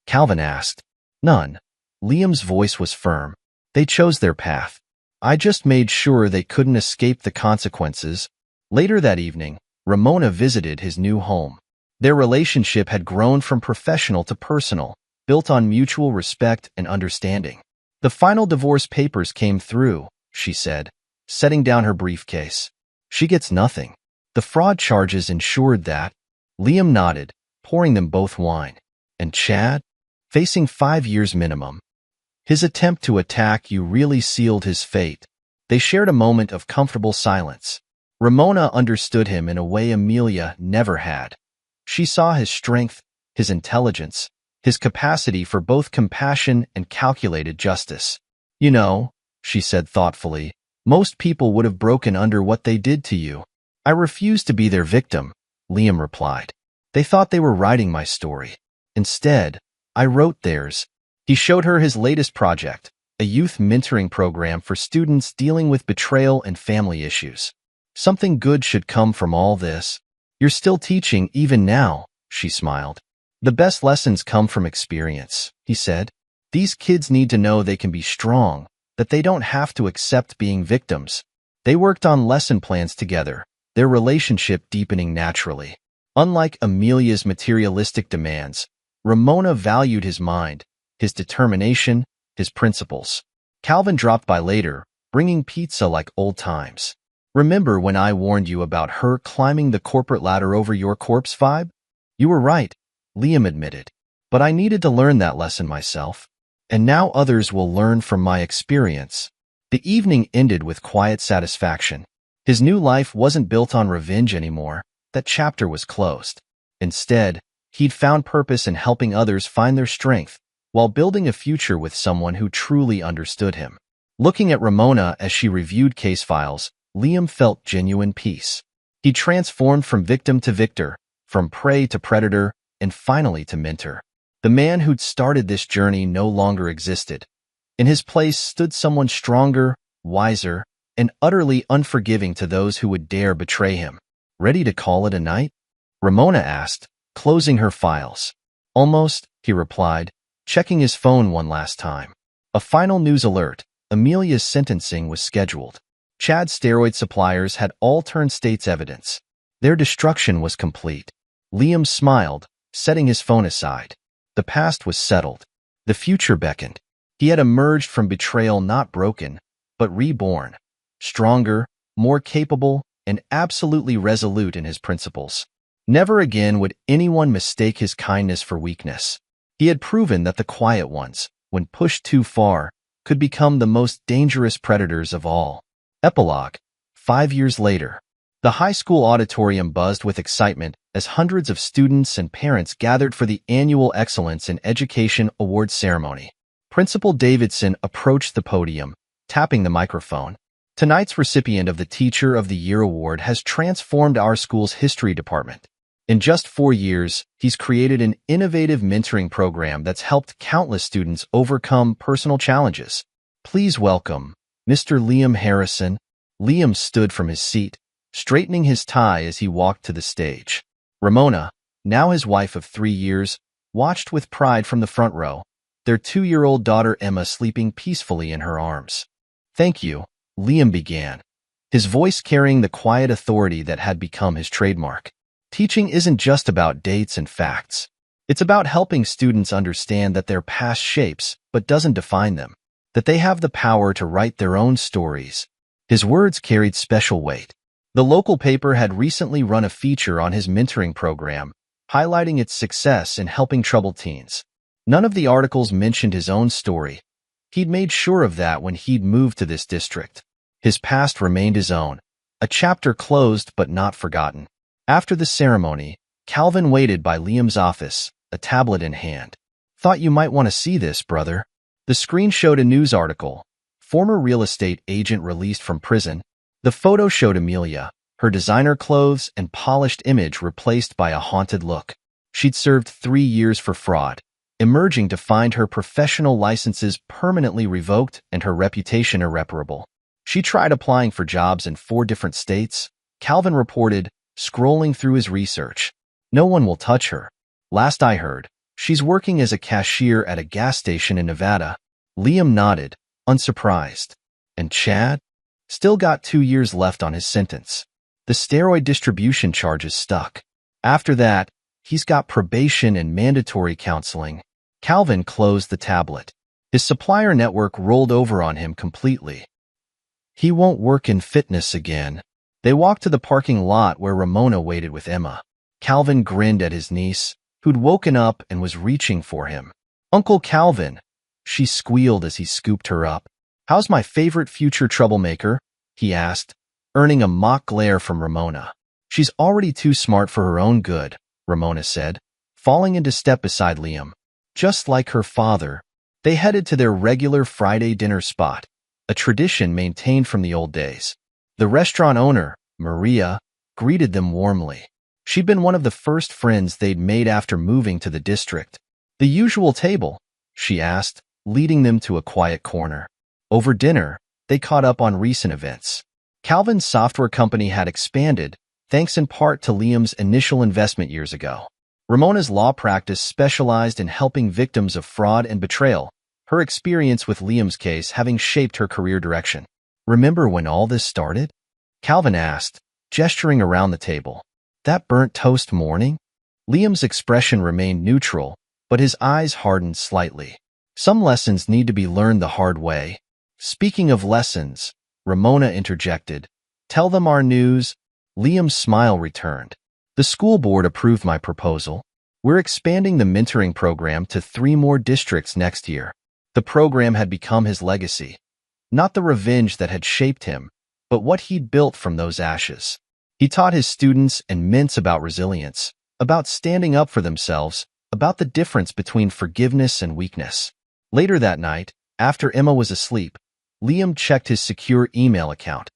Calvin asked. None. Liam's voice was firm. They chose their path. I just made sure they couldn't escape the consequences. Later that evening, Ramona visited his new home. Their relationship had grown from professional to personal, built on mutual respect and understanding. The final divorce papers came through, she said, setting down her briefcase. She gets nothing. The fraud charges ensured that. Liam nodded, pouring them both wine. And Chad? Facing 5 years minimum. His attempt to attack you really sealed his fate. They shared a moment of comfortable silence. Ramona understood him in a way Amelia never had. She saw his strength, his intelligence, his capacity for both compassion and calculated justice. You know, she said thoughtfully, most people would have broken under what they did to you. I refuse to be their victim, Liam replied. They thought they were writing my story. Instead, I wrote theirs. He showed her his latest project, a youth mentoring program for students dealing with betrayal and family issues. Something good should come from all this. You're still teaching even now, she smiled. The best lessons come from experience, he said. These kids need to know they can be strong, that they don't have to accept being victims. They worked on lesson plans together, their relationship deepening naturally. Unlike Amelia's materialistic demands, Ramona valued his mind, his determination, his principles. Calvin dropped by later, bringing pizza like old times. Remember when I warned you about her climbing the corporate ladder over your corpse vibe? You were right, Liam admitted. But I needed to learn that lesson myself. And now others will learn from my experience. The evening ended with quiet satisfaction. His new life wasn't built on revenge anymore. That chapter was closed. Instead, he'd found purpose in helping others find their strength, while building a future with someone who truly understood him. Looking at Ramona as she reviewed case files, Liam felt genuine peace. He transformed from victim to victor, from prey to predator, and finally to mentor. The man who'd started this journey no longer existed. In his place stood someone stronger, wiser, and utterly unforgiving to those who would dare betray him. Ready to call it a night? Ramona asked, closing her files. Almost, he replied, checking his phone one last time. A final news alert. Amelia's sentencing was scheduled. Chad's steroid suppliers had all turned state's evidence. Their destruction was complete. Liam smiled, setting his phone aside. The past was settled. The future beckoned. He had emerged from betrayal not broken, but reborn. Stronger, more capable, and absolutely resolute in his principles. Never again would anyone mistake his kindness for weakness. He had proven that the quiet ones, when pushed too far, could become the most dangerous predators of all. Epilogue. 5 years later. The high school auditorium buzzed with excitement as hundreds of students and parents gathered for the annual Excellence in Education Awards ceremony. Principal Davidson approached the podium, tapping the microphone. Tonight's recipient of the Teacher of the Year Award has transformed our school's history department. In just 4 years, he's created an innovative mentoring program that's helped countless students overcome personal challenges. Please welcome Mr. Liam Harrison. Liam stood from his seat, straightening his tie as he walked to the stage. Ramona, now his wife of 3 years, watched with pride from the front row, their 2-year-old daughter Emma sleeping peacefully in her arms. Thank you, Liam began, his voice carrying the quiet authority that had become his trademark. Teaching isn't just about dates and facts. It's about helping students understand that their past shapes but doesn't define them, that they have the power to write their own stories. His words carried special weight. The local paper had recently run a feature on his mentoring program, highlighting its success in helping troubled teens. None of the articles mentioned his own story. He'd made sure of that when he'd moved to this district. His past remained his own, a chapter closed but not forgotten. After the ceremony, Calvin waited by Liam's office, a tablet in hand. Thought you might want to see this, brother. The screen showed a news article. Former real estate agent released from prison. The photo showed Amelia, her designer clothes and polished image replaced by a haunted look. She'd served 3 years for fraud, emerging to find her professional licenses permanently revoked and her reputation irreparable. She tried applying for jobs in 4 different states, Calvin reported, scrolling through his research. No one will touch her. Last I heard, she's working as a cashier at a gas station in Nevada. Liam nodded, unsurprised. And Chad? Still got 2 years left on his sentence. The steroid distribution charges stuck. After that, he's got probation and mandatory counseling. Calvin closed the tablet. His supplier network rolled over on him completely. He won't work in fitness again. They walked to the parking lot where Ramona waited with Emma. Calvin grinned at his niece, who'd woken up and was reaching for him. Uncle Calvin, she squealed as he scooped her up. How's my favorite future troublemaker? He asked, earning a mock glare from Ramona. She's already too smart for her own good, Ramona said, falling into step beside Liam. Just like her father, they headed to their regular Friday dinner spot, a tradition maintained from the old days. The restaurant owner, Maria, greeted them warmly. She'd been one of the first friends they'd made after moving to the district. The usual table? She asked, leading them to a quiet corner. Over dinner, they caught up on recent events. Calvin's software company had expanded, thanks in part to Liam's initial investment years ago. Ramona's law practice specialized in helping victims of fraud and betrayal, her experience with Liam's case having shaped her career direction. Remember when all this started? Calvin asked, gesturing around the table. That burnt toast morning? Liam's expression remained neutral, but his eyes hardened slightly. Some lessons need to be learned the hard way. Speaking of lessons, Ramona interjected. Tell them our news. Liam's smile returned. The school board approved my proposal. We're expanding the mentoring program to 3 more districts next year. The program had become his legacy. Not the revenge that had shaped him, but what he'd built from those ashes. He taught his students and Mints about resilience, about standing up for themselves, about the difference between forgiveness and weakness. Later that night, after Emma was asleep, Liam checked his secure email account.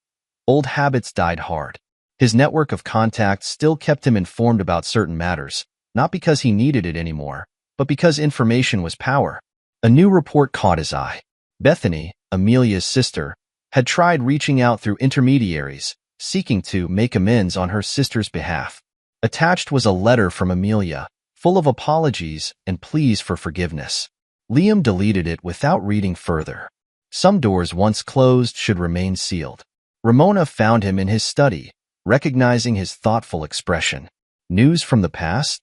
Old habits died hard. His network of contacts still kept him informed about certain matters, not because he needed it anymore, but because information was power. A new report caught his eye. Bethany, Amelia's sister, had tried reaching out through intermediaries, seeking to make amends on her sister's behalf. Attached was a letter from Amelia, full of apologies and pleas for forgiveness. Liam deleted it without reading further. Some doors once closed should remain sealed. Ramona found him in his study, recognizing his thoughtful expression. News from the past?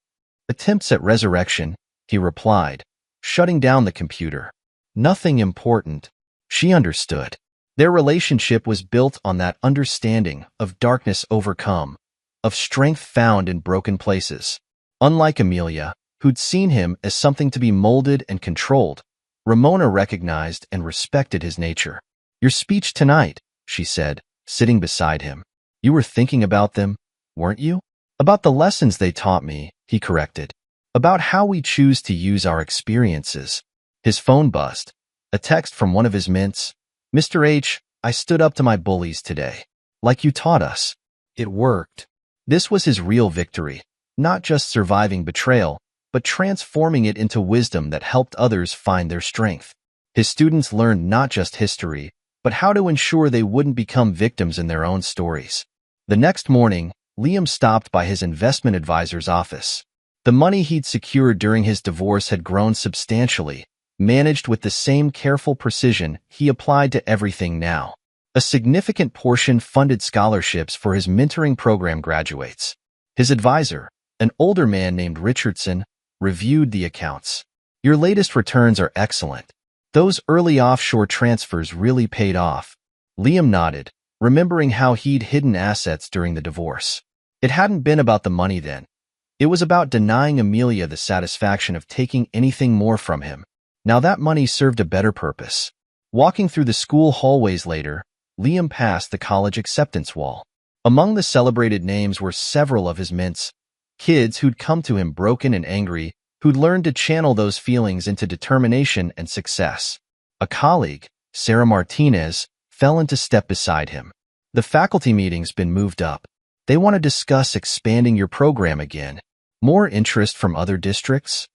Attempts at resurrection, he replied, shutting down the computer. Nothing important. She understood. Their relationship was built on that understanding of darkness overcome, of strength found in broken places. Unlike Amelia, who'd seen him as something to be molded and controlled, Ramona recognized and respected his nature. Your speech tonight, she said, sitting beside him. You were thinking about them, weren't you? About the lessons they taught me, he corrected. About how we choose to use our experiences. His phone buzzed. A text from one of his mints. Mr. H, I stood up to my bullies today. Like you taught us. It worked. This was his real victory. Not just surviving betrayal, but transforming it into wisdom that helped others find their strength. His students learned not just history, but how to ensure they wouldn't become victims in their own stories. The next morning, Liam stopped by his investment advisor's office. The money he'd secured during his divorce had grown substantially, managed with the same careful precision he applied to everything now. A significant portion funded scholarships for his mentoring program graduates. His advisor, an older man named Richardson, reviewed the accounts. Your latest returns are excellent. Those early offshore transfers really paid off. Liam nodded, remembering how he'd hidden assets during the divorce. It hadn't been about the money then. It was about denying Amelia the satisfaction of taking anything more from him. Now that money served a better purpose. Walking through the school hallways later, Liam passed the college acceptance wall. Among the celebrated names were several of his mints, kids who'd come to him broken and angry, who'd learned to channel those feelings into determination and success. A colleague, Sarah Martinez, fell into step beside him. The faculty meeting's been moved up. They want to discuss expanding your program again. More interest from other districts?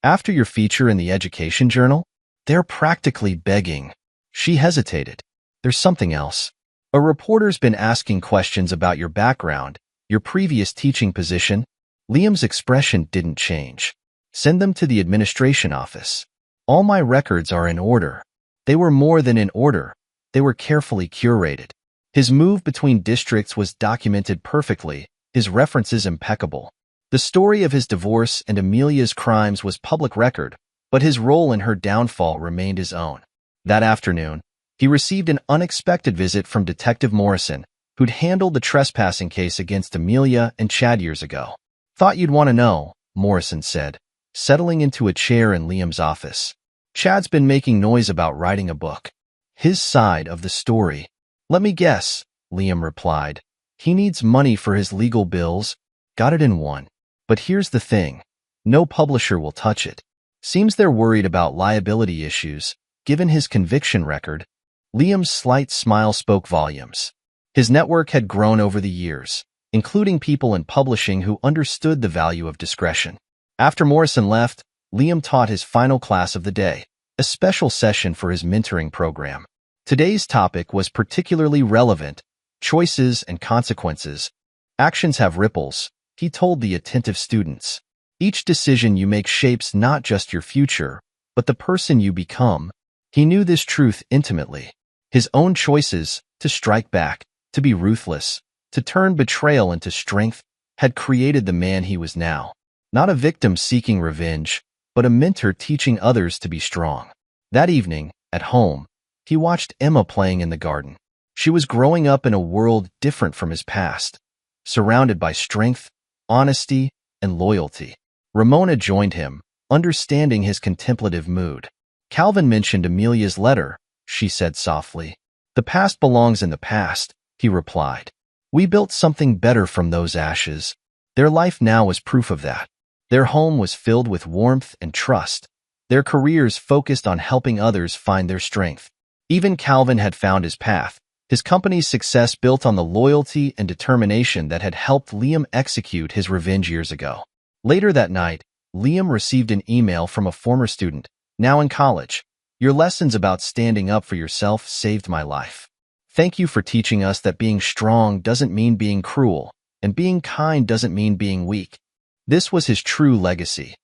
After your feature in the Education Journal? They're practically begging. She hesitated. There's something else. A reporter's been asking questions about your background, your previous teaching position. Liam's expression didn't change. Send them to the administration office. All my records are in order. They were more than in order. They were carefully curated. His move between districts was documented perfectly, his references impeccable. The story of his divorce and Amelia's crimes was public record, but his role in her downfall remained his own. That afternoon, he received an unexpected visit from Detective Morrison, who'd handled the trespassing case against Amelia and Chad years ago. Thought you'd want to know, Morrison said, settling into a chair in Liam's office. Chad's been making noise about writing a book. His side of the story. Let me guess, Liam replied. He needs money for his legal bills. Got it in one. But here's the thing. No publisher will touch it. Seems they're worried about liability issues, given his conviction record. Liam's slight smile spoke volumes. His network had grown over the years, including people in publishing who understood the value of discretion. After Morrison left, Liam taught his final class of the day, a special session for his mentoring program. Today's topic was particularly relevant: choices and consequences. Actions have ripples, he told the attentive students. Each decision you make shapes not just your future, but the person you become. He knew this truth intimately. His own choices, to strike back, to be ruthless, to turn betrayal into strength, had created the man he was now. Not a victim seeking revenge, but a mentor teaching others to be strong. That evening, at home, He watched Emma playing in the garden. She was growing up in a world different from his past, surrounded by strength, honesty, and loyalty. Ramona joined him, understanding his contemplative mood. Calvin mentioned Amelia's letter, she said softly. The past belongs in the past, he replied. We built something better from those ashes. Their life now was proof of that. Their home was filled with warmth and trust. Their careers focused on helping others find their strength. Even Calvin had found his path. His company's success built on the loyalty and determination that had helped Liam execute his revenge years ago. Later that night, Liam received an email from a former student, now in college. Your lessons about standing up for yourself saved my life. Thank you for teaching us that being strong doesn't mean being cruel, and being kind doesn't mean being weak. This was his true legacy.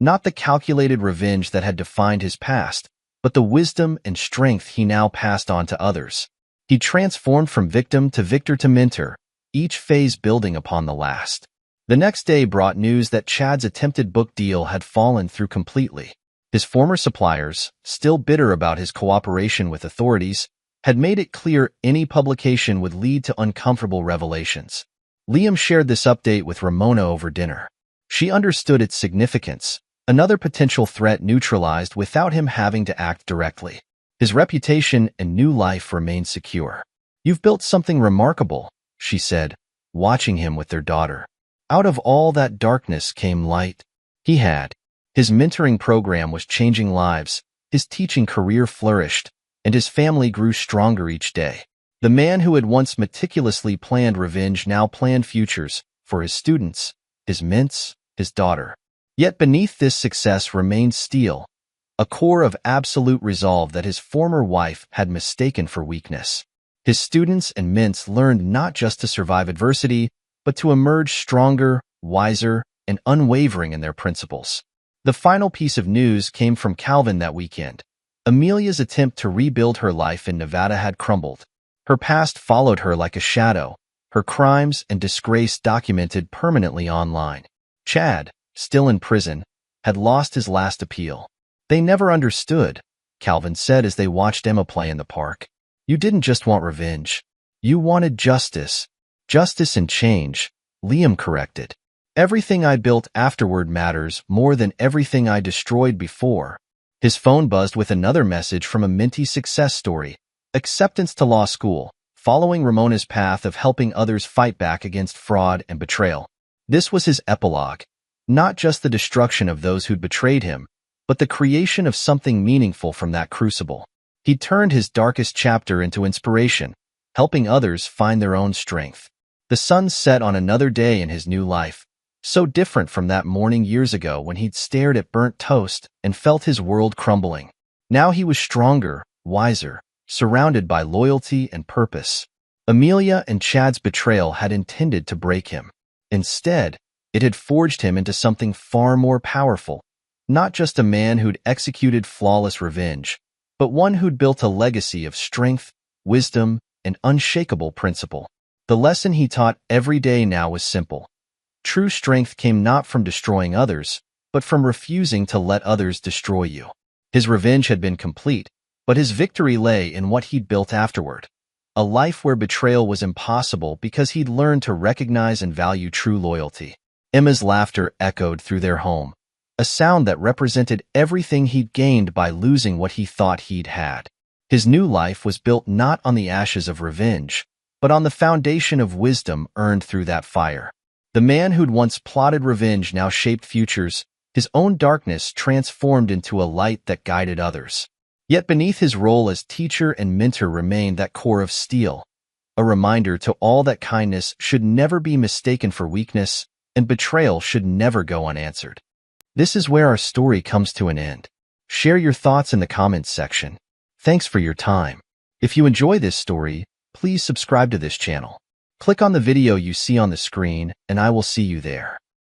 Not the calculated revenge that had defined his past, but the wisdom and strength he now passed on to others. He transformed from victim to victor to mentor, each phase building upon the last. The next day brought news that Chad's attempted book deal had fallen through completely. His former suppliers, still bitter about his cooperation with authorities, had made it clear any publication would lead to uncomfortable revelations. Liam shared this update with Ramona over dinner. She understood its significance, another potential threat neutralized without him having to act directly. His reputation and new life remained secure. You've built something remarkable, she said, watching him with their daughter. Out of all that darkness came light. He had. His mentoring program was changing lives, his teaching career flourished, and his family grew stronger each day. The man who had once meticulously planned revenge now planned futures for his students, his mints, his daughter. Yet beneath this success remained steel, a core of absolute resolve that his former wife had mistaken for weakness. His students and mints learned not just to survive adversity, but to emerge stronger, wiser, and unwavering in their principles. The final piece of news came from Calvin that weekend. Amelia's attempt to rebuild her life in Nevada had crumbled. Her past followed her like a shadow, her crimes and disgrace documented permanently online. Chad, still in prison, had lost his last appeal. They never understood, Calvin said as they watched Emma play in the park. You didn't just want revenge. You wanted justice. Justice and change, Liam corrected. Everything I built afterward matters more than everything I destroyed before. His phone buzzed with another message from a mentee success story, acceptance to law school, following Ramona's path of helping others fight back against fraud and betrayal. This was his epilogue, not just the destruction of those who'd betrayed him, but the creation of something meaningful from that crucible. He turned his darkest chapter into inspiration, helping others find their own strength. The sun set on another day in his new life, so different from that morning years ago when he'd stared at burnt toast and felt his world crumbling. Now he was stronger, wiser, surrounded by loyalty and purpose. Amelia and Chad's betrayal had intended to break him. Instead, it had forged him into something far more powerful, not just a man who'd executed flawless revenge, but one who'd built a legacy of strength, wisdom, and unshakable principle. The lesson he taught every day now was simple. True strength came not from destroying others, but from refusing to let others destroy you. His revenge had been complete, but his victory lay in what he'd built afterward. A life where betrayal was impossible because he'd learned to recognize and value true loyalty. Emma's laughter echoed through their home, a sound that represented everything he'd gained by losing what he thought he'd had. His new life was built not on the ashes of revenge, but on the foundation of wisdom earned through that fire. The man who'd once plotted revenge now shaped futures, his own darkness transformed into a light that guided others. Yet beneath his role as teacher and mentor remained that core of steel, a reminder to all that kindness should never be mistaken for weakness, and betrayal should never go unanswered. This is where our story comes to an end. Share your thoughts in the comments section. Thanks for your time. If you enjoy this story, please subscribe to this channel. Click on the video you see on the screen, and I will see you there.